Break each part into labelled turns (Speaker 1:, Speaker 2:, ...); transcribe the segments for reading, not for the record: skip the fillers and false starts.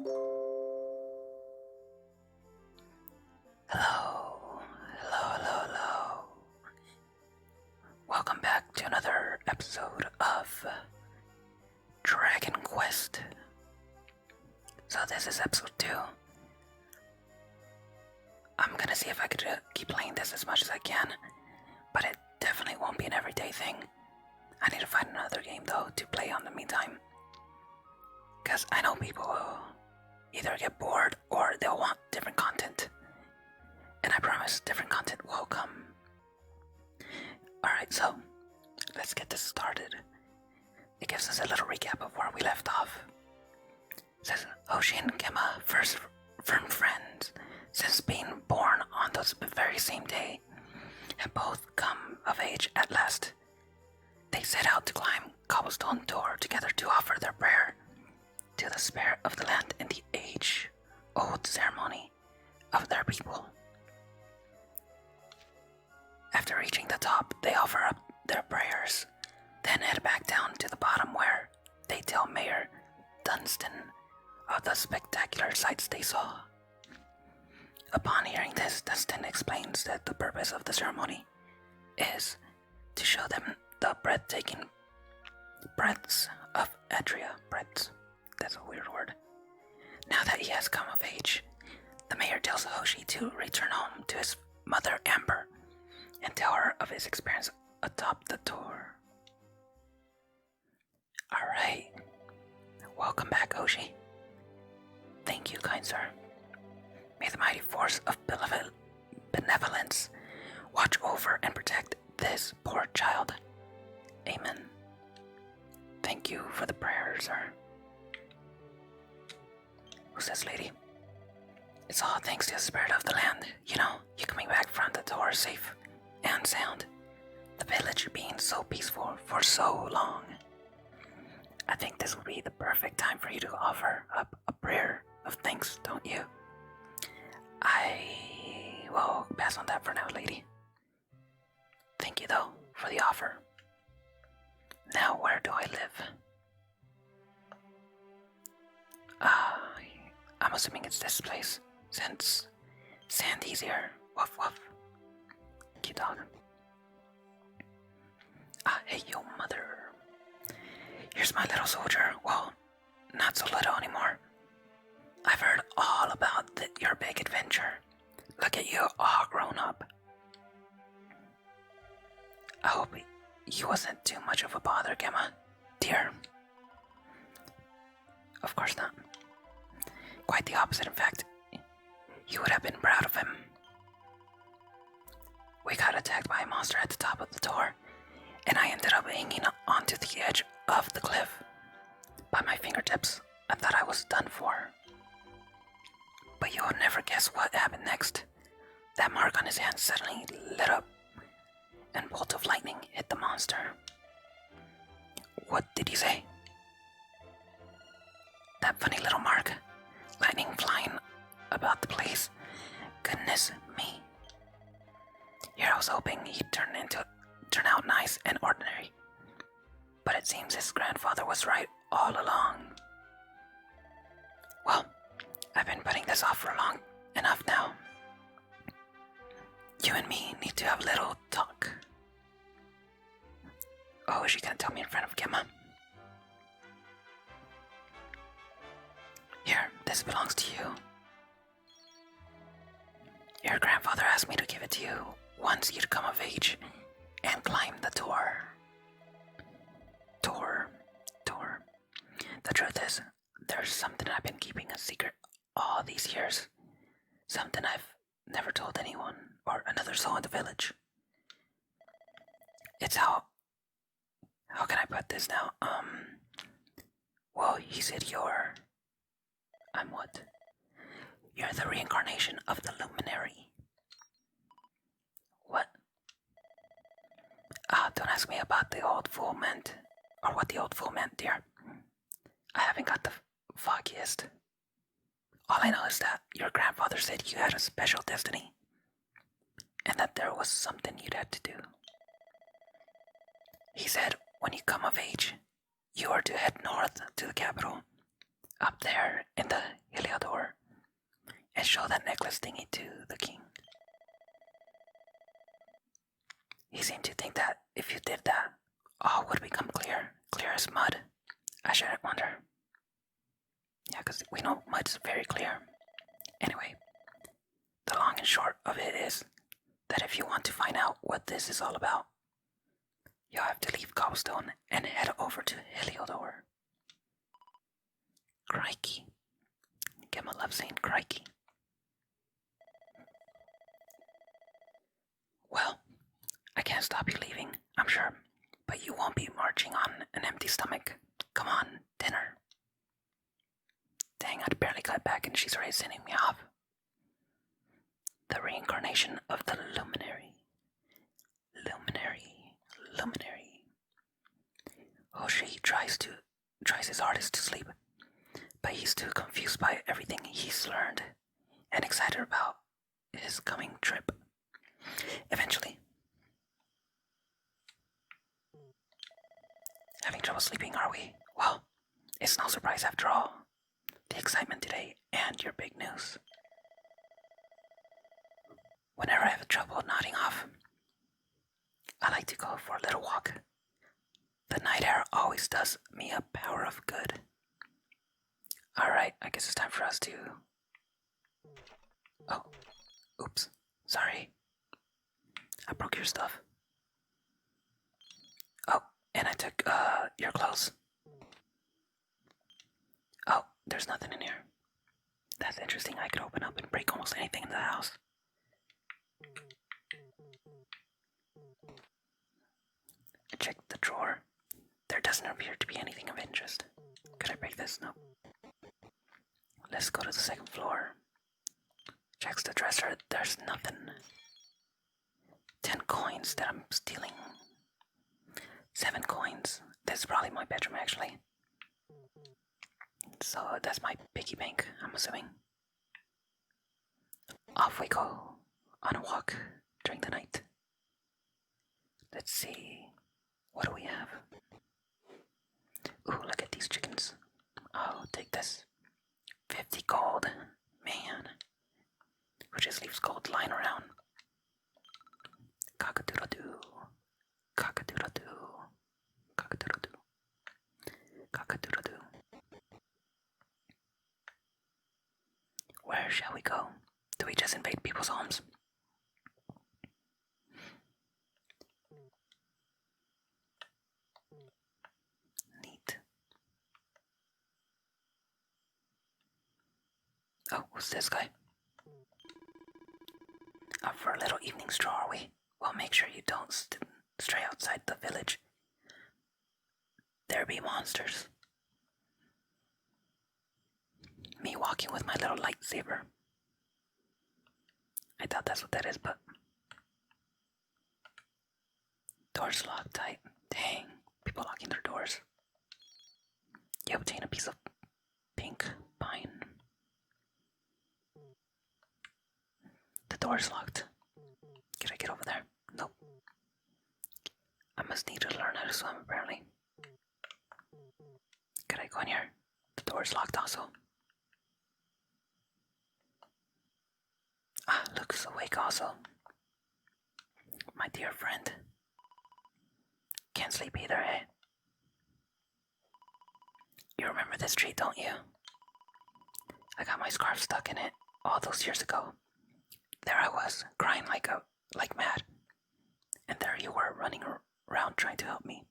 Speaker 1: Hello, hello. Welcome back to another episode of Dragon Quest. So this is episode 2. I'm gonna see if I could keep playing this as much as I can, but it definitely won't be an everyday thing. I need to find another game though to play on in the meantime, because I know people will either get bored or they'll want different content. And I promise different content will come. Alright, so let's get this started. It gives us a little recap of where we left off. It says Hoshi and Gemma, first firm friends since being born on the very same day, have both come of age at last. They set out to climb cobblestone door together to offer their prayer to the spirit of the land in the age-old ceremony of their people. After reaching the top, they offer up their prayers, then head back down to the bottom where they tell Mayor Dunstan of the spectacular sights they saw. Upon hearing this, Dunstan explains that the purpose of the ceremony is to show them the breathtaking breadths of Adria. Breadths. That's a weird word. Now that he has come of age, the mayor tells Hoshi to return home to his mother Amber and tell her of his experience atop the tour. Alright. Welcome back, Hoshi. Thank you, kind sir. May the mighty force of benevolence watch over and protect this poor child. Amen. Thank you for the prayer, sir. Who's this lady? It's all thanks to the spirit of the land. You know, you coming back from the tour safe and sound. The village being so peaceful for so long. I think this would be the perfect time for you to offer up a prayer of thanks, don't you? I will pass on that for now, lady. Thank you, though, for the offer. Now, where do I live? I'm assuming it's this place, since Sandy's here. Woof woof. Cute dog. Hey, yo, mother. Here's my little soldier. Well, not so little anymore. I've heard all about your big adventure. Look at you, all grown up. I hope he wasn't too much of a bother, Gemma. Dear. Of course not. Quite the opposite, in fact. You would have been proud of him. We got attacked by a monster at the top of the door, and I ended up hanging onto the edge of the cliff. By my fingertips, I thought I was done for. But you'll never guess what happened next. That mark on his hand suddenly lit up, and a bolt of lightning hit the monster. What did he say? That funny little mark. Lightning flying about the place. Goodness me. Here I was hoping he'd turn out nice and ordinary. But it seems his grandfather was right all along. Well, I've been putting this off for long enough now. You and me need to have a little talk. Oh, is she gonna tell me in front of Gemma? Here, this belongs to you. Your grandfather asked me to give it to you once you'd come of age and climb the tour. Tour. The truth is, there's something I've been keeping a secret all these years. Something I've never told anyone or another soul in the village. It's how can I put this now? Well, he said I'm what? You're the reincarnation of the luminary. What? Don't ask me about the old fool meant, or what the old fool meant, dear. I haven't got the foggiest. All I know is that your grandfather said you had a special destiny, and that there was something you'd had to do. He said when you come of age, you are to head north to the capital up there in the Heliodor and show that necklace thingy to the king. He seemed to think that if you did that, all would become clear as mud. I shouldn't wonder. Yeah, because we know mud's very clear. Anyway, the long and short of it is that if you want to find out what this is all about, you'll have to leave Cobblestone and head over to Heliodor. Crikey. Gemma loves saying crikey. Well, I can't stop you leaving, I'm sure, but you won't be marching on an empty stomach. Come on, dinner. Dang, I'd barely got back and she's already sending me off. The reincarnation of the luminary. Luminary. Hoshi tries his hardest to sleep, but he's too confused by everything he's learned and excited about his coming trip. Eventually, having trouble sleeping, are we? Well, it's no surprise after all. The excitement today and your big news. Whenever I have trouble nodding off, I like to go for a little walk. The night air always does me a power of good. Alright, I guess it's time for us to... Oh, oops, sorry. I broke your stuff. Oh, and I took, your clothes. Oh, there's nothing in here. That's interesting, I could open up and break almost anything in the house. I checked the drawer. There doesn't appear to be anything of interest. Could I break this? Nope. Let's go to the second floor. Checks the dresser. There's nothing. 10 coins that I'm stealing. 7 coins. This is probably my bedroom, actually. So that's my piggy bank, I'm assuming. Off we go on a walk during the night. Let's see. What do we have? Ooh, look at these chickens. I'll take this. 50 gold. Man. Who just leaves gold lying around? Cock-a-doodle-doo. Cock-a-doodle-doo. Cock-a-doodle-doo. Cock-a-doodle-doo. Where shall we go? Do we just invade people's homes? Neat. Oh, who's this guy? Up for a little evening stroll, are we? Well, make sure you don't stray outside the village. There be monsters. Me walking with my little lightsaber. I thought that's what that is, but... Doors locked tight. Dang, people locking their doors. You obtain a piece of pink pine. The door's locked. Can I get over there? Nope. I must need to learn how to swim, apparently. Can I go in here? The door's locked also. Ah, Luke's awake also. My dear friend. Can't sleep either, eh? You remember this tree, don't you? I got my scarf stuck in it all those years ago. There I was, crying like mad. And there you were, running around trying to help me.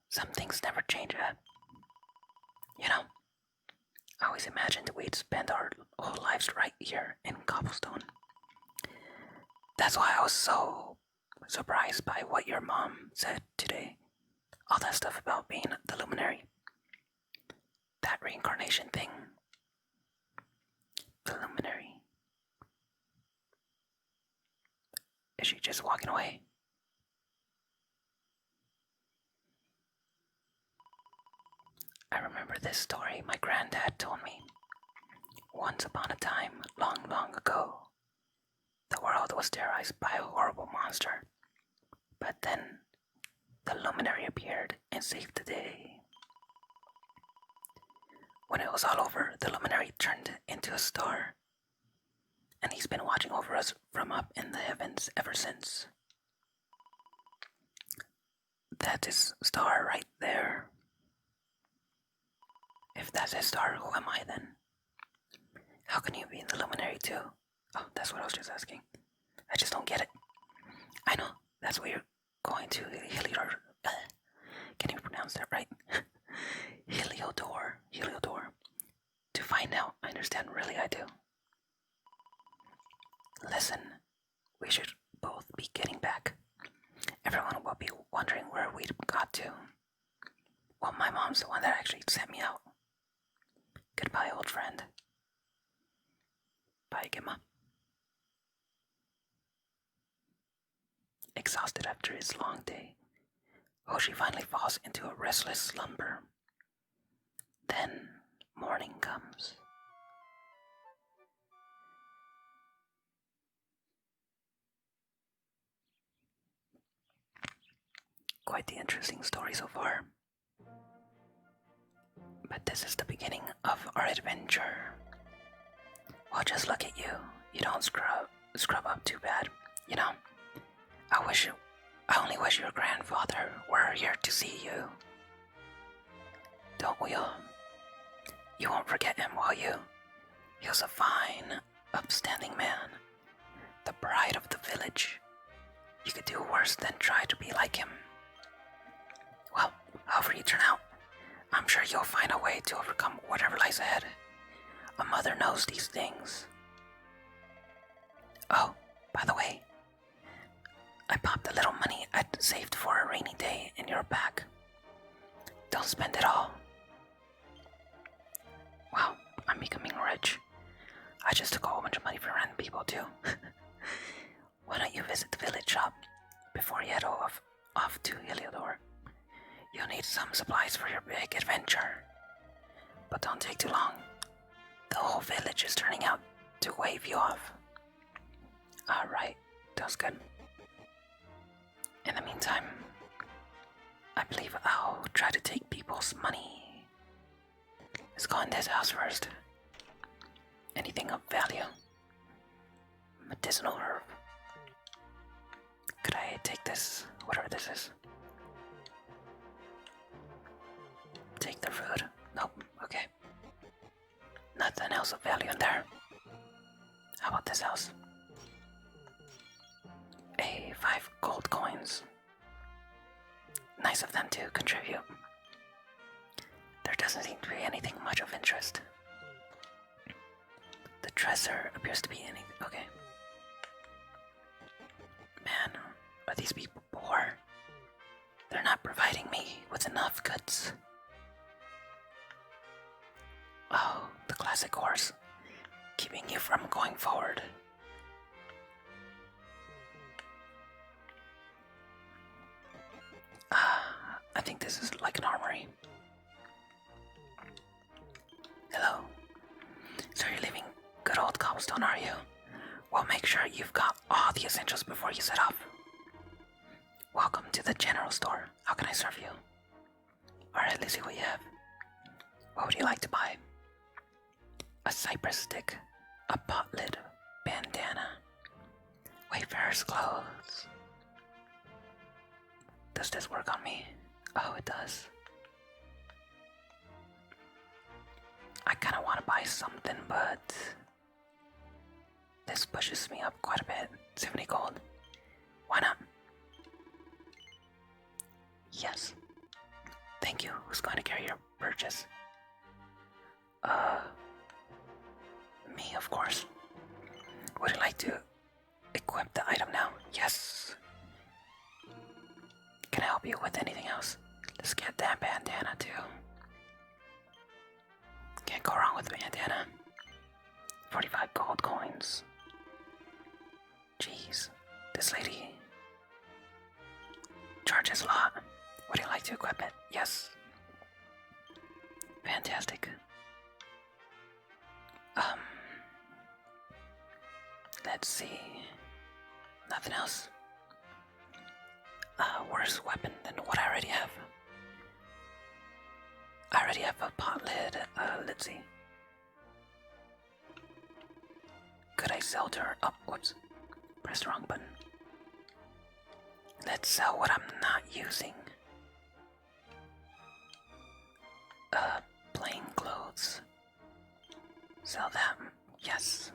Speaker 1: Some things never change, eh? You know, I always imagined we'd spend our whole lives right here in Cobblestone. That's why I was so surprised by what your mom said today. All that stuff about being the luminary. That reincarnation thing. The luminary. Is she just walking away? I remember this story my granddad told me. Once upon a time, long, long ago, the world was terrorized by a horrible monster. But then, the luminary appeared and saved the day. When it was all over, the luminary turned into a star, and he's been watching over us from up in the heavens ever since. That is star right there. If that's a star, who am I then? How can you be the luminary too? Oh, that's what I was just asking. I just don't get it. I know, that's where you're going to Heliodor. Can you pronounce that right? Heliodor. To find out, I understand, really I do. Listen, we should both be getting back. Everyone will be wondering where we got to. Well, my mom's the one that actually sent me out. Goodbye, old friend. Bye, Gemma. Exhausted after his long day, Hoshi finally falls into a restless slumber. Then morning comes. Quite the interesting story so far. But this is the beginning of our adventure. Well, just look at you. You don't scrub up too bad. You know, I only wish your grandfather were here to see you. Don't we all? You won't forget him, will you? He was a fine, upstanding man. The pride of the village. You could do worse than try to be like him. Well, however you turn out, I'm sure you'll find a way to overcome whatever lies ahead. A mother knows these things. Oh, by the way, I popped a little money I'd saved for a rainy day in your bag. Don't spend it all. Wow, I'm becoming rich. I just took a whole bunch of money from random people too. Why don't you visit the village shop before you head off to Heliodor? You'll need some supplies for your big adventure. But don't take too long. The whole village is turning out to wave you off. Alright, that's good. In the meantime, I believe I'll try to take people's money. Let's go in this house first. Anything of value? Medicinal herb. Could I take this? Whatever this is. Take the food. Nope, okay. Nothing else of value in there. How about this house? 5 gold coins. Nice of them to contribute. There doesn't seem to be anything much of interest. The treasure appears to be anything. Okay. Man, are these people poor? They're not providing me with enough goods. Oh, the classic horse, keeping you from going forward. I think this is like an armory. Hello. So you're leaving good old cobblestone, are you? Well, make sure you've got all the essentials before you set off. Welcome to the general store. How can I serve you? Alright, let's see what you have. What would you like to buy? A cypress stick, a pot lid, bandana, wayfarer's clothes. Does this work on me? Oh, it does. I kinda wanna buy something, but this pushes me up quite a bit. 70 gold. Why not? Yes. Thank you. Who's going to carry your purchase? Me, of course. Would you like to equip the item now? Yes. Can I help you with anything else? Let's get that bandana too. Can't go wrong with bandana. 45 gold coins. Jeez, this lady charges a lot. Would you like to equip it? Yes. Fantastic. Let's see. Nothing else. Worse weapon than what I already have. I already have a pot lid. Let's see. Could I sell to her? Oh, whoops. Pressed the wrong button. Let's sell what I'm not using. Plain clothes. Sell them. Yes.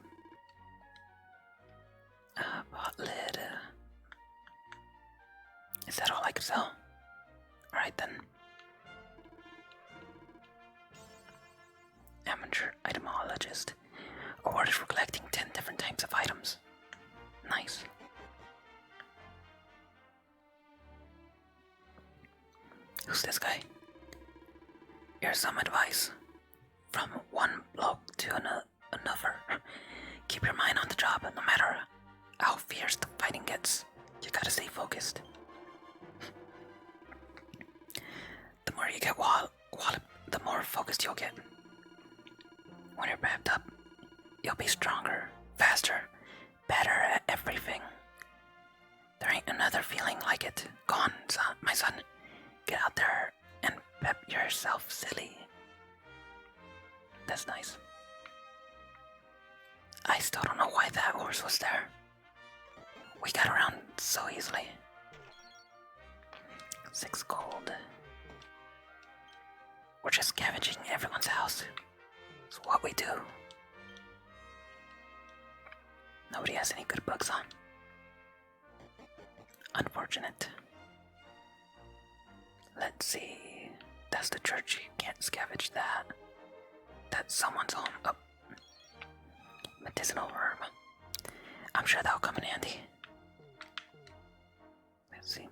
Speaker 1: Pot lid. Is that all I could sell? Alright then. Amateur itemologist. Awarded for collecting 10 different types of items. Nice. Who's this guy? Here's some advice. From one bloke to another. Keep your mind on the job, no matter how fierce the fighting gets. You gotta stay focused. The more you get the more focused you'll get. When you're wrapped up, you'll be stronger, faster, better at everything. There ain't another feeling like it. Go on, my son. Get out there and pep yourself silly. That's nice. I still don't know why that horse was there. We got around so easily. 6 gold. We're just scavenging everyone's house. It's what we do. Nobody has any good books on. Unfortunate. Let's see. That's the church. You can't scavenge that. That's someone's home. Oh. Medicinal herb. I'm sure that'll come in handy. Let's see.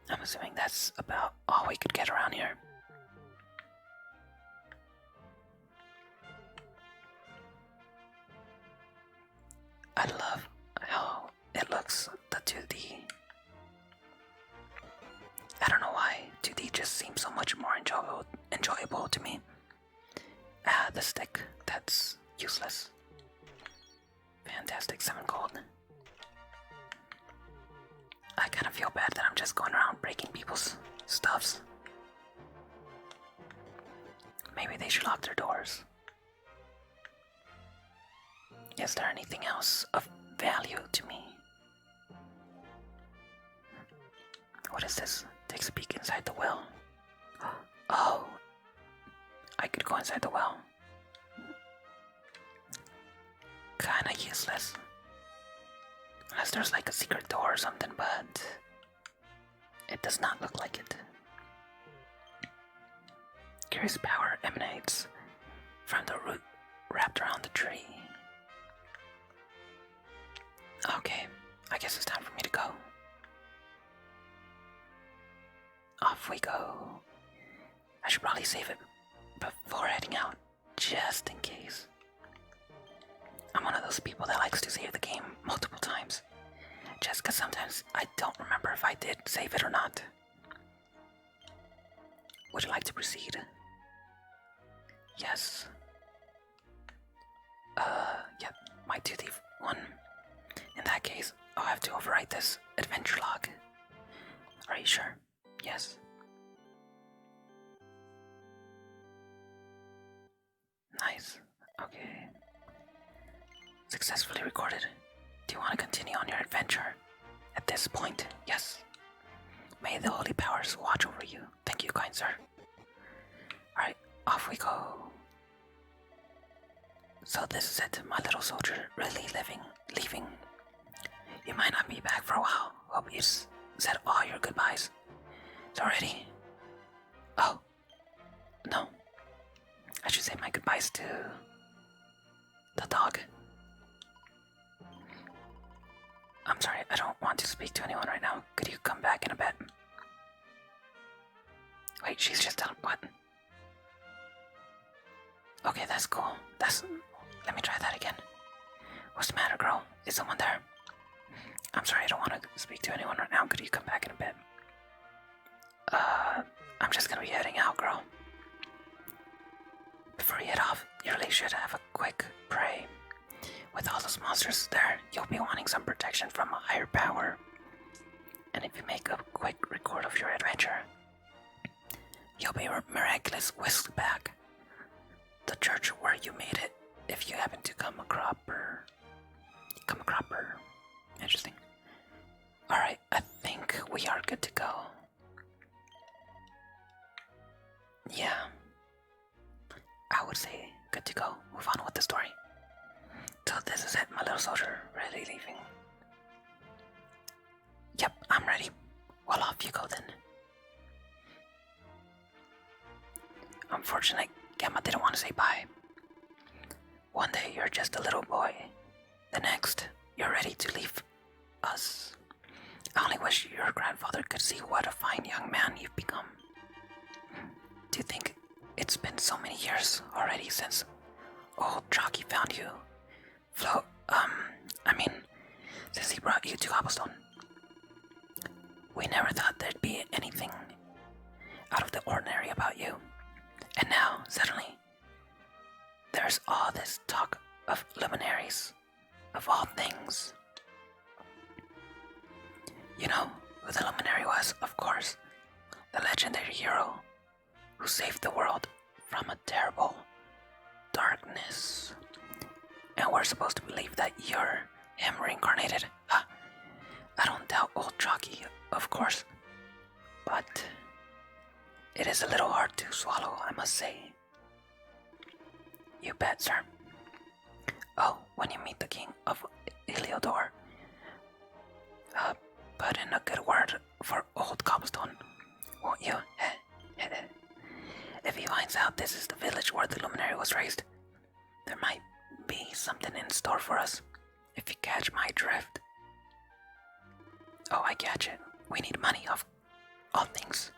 Speaker 1: I'm assuming that's about all we could get around here. I love how it looks, the 2D. I don't know why, 2D just seems so much more enjoyable to me. The stick, that's useless. Fantastic, 7 gold. I kind of feel bad that I'm just going around breaking people's stuffs. Maybe they should lock their doors. Is there anything else of value to me? What is this? Takes a peek inside the well. Oh, I could go inside the well. Kinda useless. Unless there's like a secret door or something, but it does not look like it. Curious power emanates from the root wrapped around the tree. Okay, I guess it's time for me to go. Off we go. I should probably save it before heading out, just in case. I'm one of those people that likes to save the game multiple times, just because sometimes I don't remember if I did save it or not. Would you like to proceed? Yes. Yep, my 2D one. In that case, I'll have to overwrite this adventure log. Are you sure? Yes. Nice. Okay. Successfully recorded. Do you want to continue on your adventure? At this point, yes. May the holy powers watch over you. Thank you, kind sir. Alright, off we go. So this is it, my little soldier, really leaving. You might not be back for a while. Hope you said all your goodbyes. It's already. Oh. No. I should say my goodbyes to the dog. I'm sorry, I don't want to speak to anyone right now. Could you come back in a bit? Wait, she's just done what? Okay, that's cool. Let me try that again. What's the matter, girl? Is someone there? I'm sorry, I don't want to speak to anyone right now. Could you come back in a bit? I'm just gonna be heading out, girl. Before you head off, you really should have a quick pray. With all those monsters there, you'll be wanting some protection from a higher power. And if you make a quick record of your adventure, You'll be miraculous whisked back. The church where you made it, if you happen to come a cropper. Interesting. Alright, I think we are good to go. Yeah. I would say good to go. Move on with the story. So this is it, my little soldier. Really leaving. Yep, I'm ready. Well, off you go then. Unfortunately, Gamma didn't want to say bye. One day you're just a little boy. The next, you're ready to leave us. I only wish your grandfather could see what a fine young man you've become. Do you think it's been so many years already since old Jockey found you? Since he brought you to Cobblestone. We never thought there'd be anything out of the ordinary about you. And now, suddenly, there's all this talk of luminaries, of all things. You know who the luminary was, of course. The legendary hero who saved the world from a terrible darkness. And we're supposed to believe that you're him reincarnated. Huh. I don't doubt old Jockey, of course. But it is a little hard to swallow, I must say. You bet, sir. Oh, when you meet the king of Heliodor, put in a good word for old Cobblestone, won't you? If he finds out this is the village where the luminary was raised, there might be something in store for us, if you catch my drift. Oh, I catch it. We need money, of all things.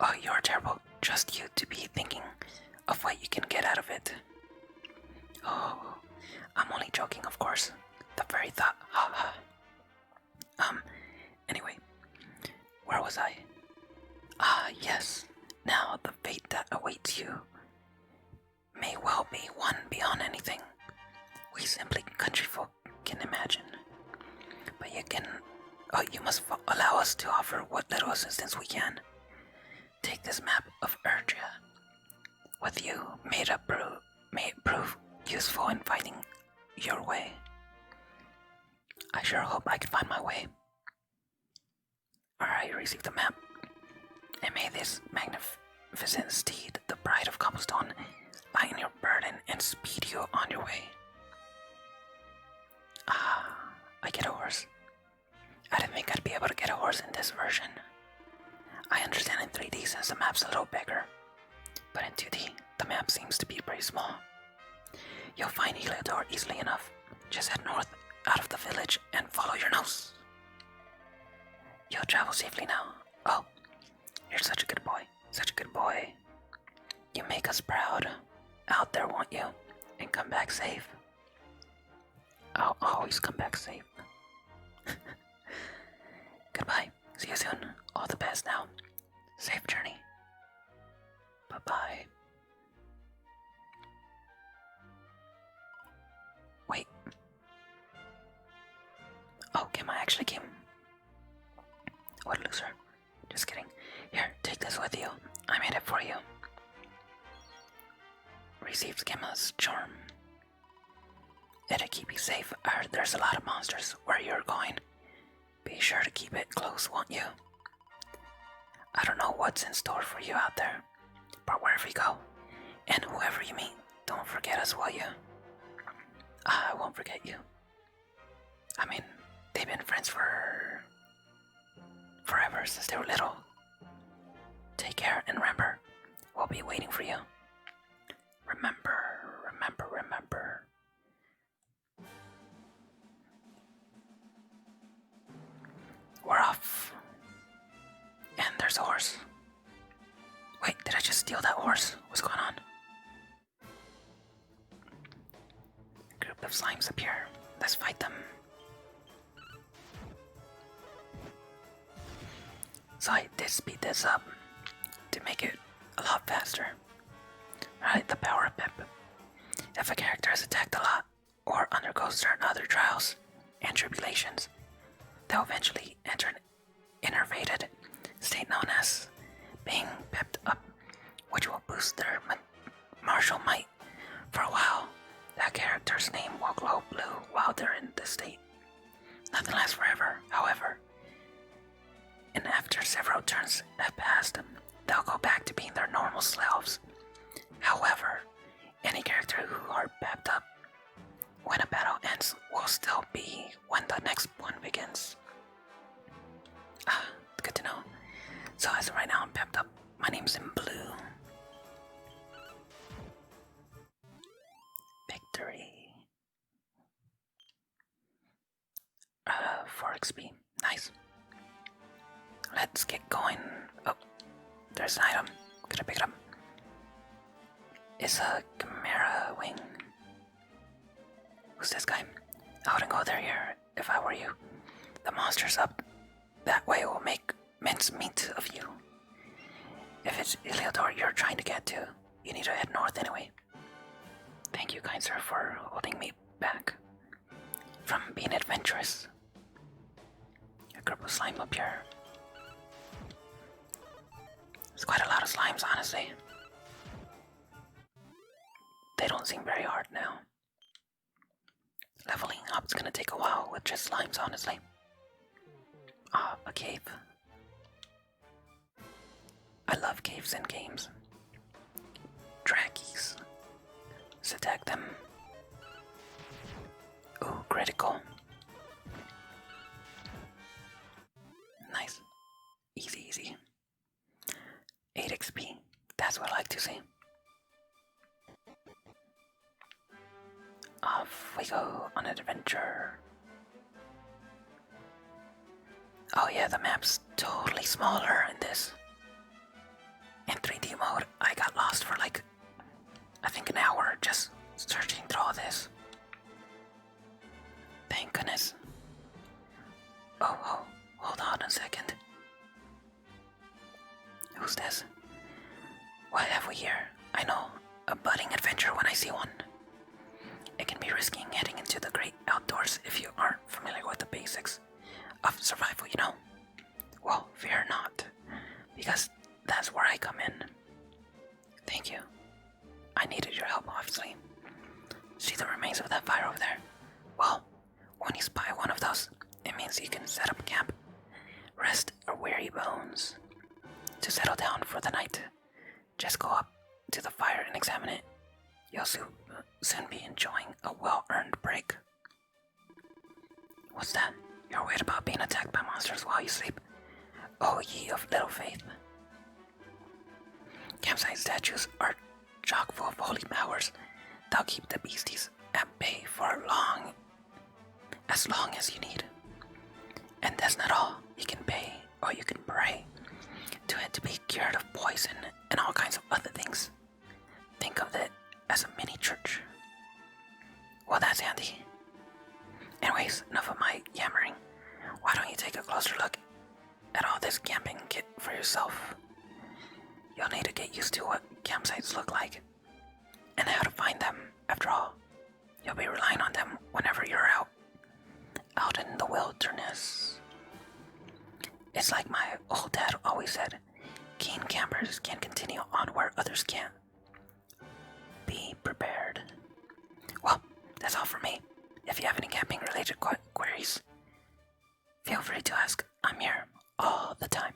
Speaker 1: Oh, you're terrible. Trust you to be thinking of what you can get out of it. Oh, I'm only joking, of course. The very thought. Ha ha. Anyway, where was I? Ah, yes. Now the fate that awaits you may well be one beyond anything we simply country folk can imagine. But you must allow us to offer what little assistance we can. Take this map of Erdria with you, may it prove useful in finding your way. I sure hope I can find my way. Alright, receive the map. And may this magnificent steed, the bride of Cobblestone, lighten your burden and speed you on your way. Ah, I get a horse. I didn't think I'd be able to get a horse in this version. I understand in 3D since the map's a little bigger, but in 2D, the map seems to be pretty small. You'll find Heliodor easily enough. Just head north out of the village and follow your nose. You'll travel safely now. Oh, you're such a good boy. Such a good boy. You make us proud. Out there, won't you? And come back safe. I'll always come back safe. Goodbye. See you soon. All the best now. Safe journey. Bye-bye. Wait. Oh, Gemma actually came. What a loser. Just kidding. Here, take this with you. I made it for you. Receives Gemma's charm. It'll keep you safe. I heard there's a lot of monsters where you're going. Be sure to keep it close, won't you? I don't know what's in store for you out there, but wherever you go, and whoever you meet, don't forget us, will you? I won't forget you. I mean, they've been friends for forever since they were little. Take care and remember, we'll be waiting for you. Remember, remember, remember. We're off. And there's a horse. Wait, did I just steal that horse? What's going on? A group of slimes appear. Let's fight them. So I did speed this up to make it a lot faster. Alright, the power of Pip. If a character is attacked a lot or undergoes certain other trials and tribulations, they'll eventually enter an innervated state known as being pepped up. turns have passed, they'll go back to being their normal selves. However, any character who are pepped up when a battle ends will still be when the next one begins. Good to know. So as of right now, I'm pepped up. My name's in blue. Victory. 4 XP. Nice. Let's get going. Oh, there's an item. Could I pick it up? It's a Chimera wing. Who's this guy? I wouldn't go there here if I were you. The monster's up that way will make mincemeat of you. If it's Iliador you're trying to get to, you need to head north anyway. Thank you, kind sir, for holding me back from being adventurous. A group of slime up here. There's quite a lot of slimes, honestly. They don't seem very hard now. Leveling up is gonna take a while with just slimes, honestly. Ah, a cave. I love caves in games. Drackies. Let's attack them. Ooh, critical. Nice. Easy, easy. 8 XP. That's what I like to see. Off we go on an adventure. Oh yeah, the map's totally smaller in this. In 3D mode, I got lost for like, I think an hour just searching through all this. Thank goodness. Oh, hold on a second. Who's this? What have we here? I know, a budding adventure when I see one. It can be risky heading into the great outdoors if you aren't familiar with the basics of survival, you know. Well, fear not, because that's where I come in. Thank you. I needed your help, obviously. See the remains of that fire over there? Well, when you spy one of those, it means you can set up camp, rest our weary bones. To settle down for the night, just go up to the fire and examine it. You'll soon be enjoying a well-earned break. What's that? You're worried about being attacked by monsters while you sleep? Oh, ye of little faith. Campsite statues are chock full of holy powers. They'll keep the beasties at bay for as long as you need. And that's not all. You can pay or you can pray to it to be cured of poison and all kinds of other things. Think of it as a mini church. Well, that's handy. Anyways, enough of my yammering. Why don't you take a closer look at all this camping kit for yourself? You'll need to get used to what campsites look like and how to find them. After all, you'll be relying on them whenever you're out in the wilderness. It's like my old dad always said, keen campers can continue on where others can't. Be prepared. Well, that's all for me. If you have any camping related queries, feel free to ask. I'm here all the time.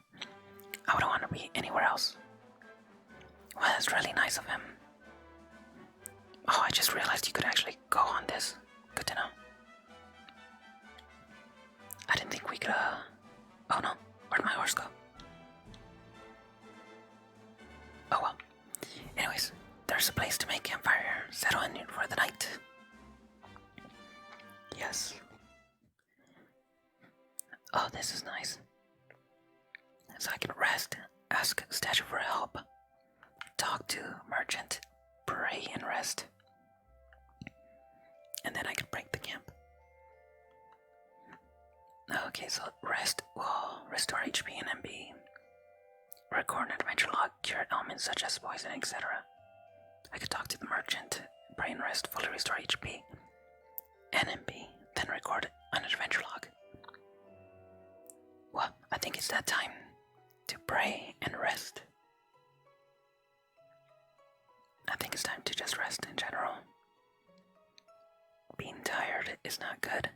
Speaker 1: I wouldn't want to be anywhere else. Well, that's really nice of him. Oh, I just realized you could actually go on this. Good to know. I didn't think we could, Oh no, where'd my horse go? Oh well. Anyways, there's a place to make campfire. Settle in for the night. Yes. Oh, this is nice. So I can rest, ask statue for help, talk to merchant, pray and rest. And then I can break the camp. Okay, so rest will restore HP and MB. Record an adventure log, cure elements such as poison, etc. I could talk to the merchant, pray and rest, fully restore HP and MB, then record an adventure log. Well, I think it's that time to pray and rest. I think it's time to just rest in general. Being tired is not good.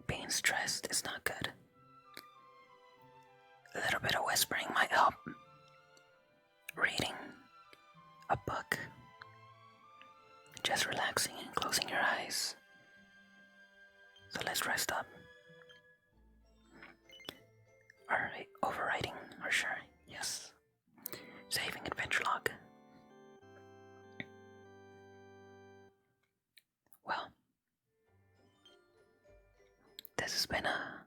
Speaker 1: Being stressed is not good. A little bit of whispering might help. Reading a book. Just relaxing and closing your eyes. So let's rest up. Alright, overwriting, or sure, yes. Saving adventure log. Well, this has been a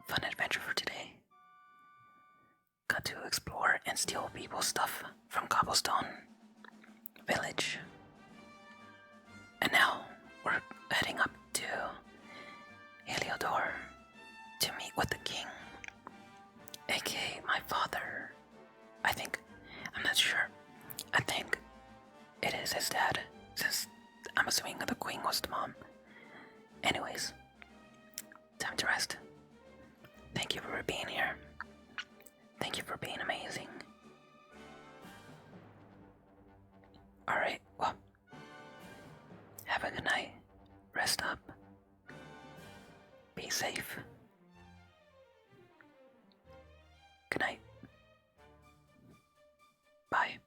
Speaker 1: fun adventure for today. Got to explore and steal people's stuff from Cobblestone Village. And now we're heading up to Heliodor to meet with the king, aka my father. I'm not sure. I think it is his dad, since I'm assuming the queen was the mom. Anyways, time to rest. Thank you for being here. Thank you for being amazing. Alright, well, have a good night. Rest up. Be safe. Good night. Bye.